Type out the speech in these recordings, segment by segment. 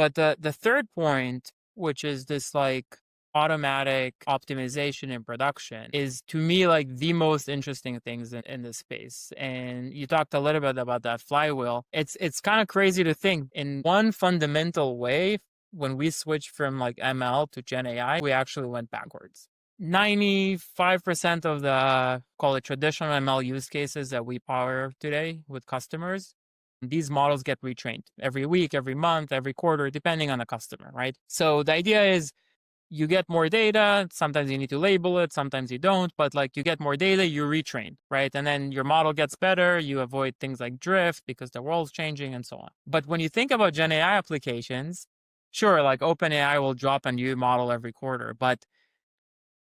But the third point, which is this like automatic optimization in production, is to me like the most interesting things in this space. And you talked a little bit about that flywheel. It's kind of crazy to think in one fundamental way, when we switched from like ML to Gen AI, we actually went backwards. 95% of the, call it traditional ML use cases that we power today with customers, these models get retrained every week, every month, every quarter, depending on the customer, right? So the idea is you get more data. Sometimes you need to label it, sometimes you don't, but like you get more data, you retrain, right? And then your model gets better. You avoid things like drift because the world's changing and so on. But when you think about Gen AI applications, sure, like OpenAI will drop a new model every quarter, but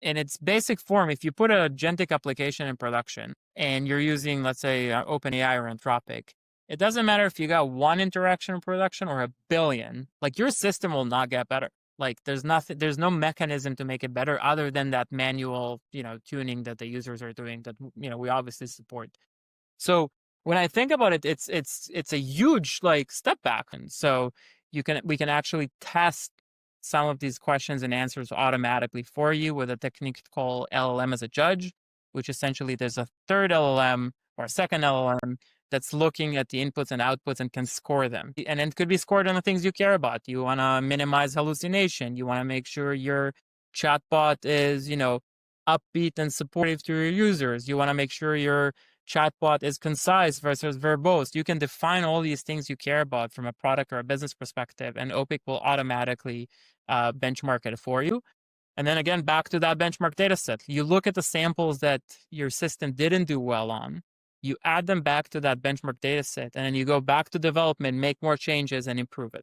in its basic form, if you put a agentic application in production and you're using, let's say, OpenAI or Anthropic, it doesn't matter if you got one interaction in production or a billion, like your system will not get better. Like there's no mechanism to make it better other than that manual, tuning that the users are doing that, we obviously support. So when I think about it, it's a huge like step back. And so we can actually test some of these questions and answers automatically for you with a technique called LLM as a judge, which essentially there's a third LLM or a second LLM that's looking at the inputs and outputs and can score them. And it could be scored on the things you care about. You want to minimize hallucination. You want to make sure your chatbot is, upbeat and supportive to your users. You want to make sure your chatbot is concise versus verbose. You can define all these things you care about from a product or a business perspective, and OPIC will automatically benchmark it for you. And then again, back to that benchmark data set. You look at the samples that your system didn't do well on, you add them back to that benchmark data set, and then you go back to development, make more changes, and improve it.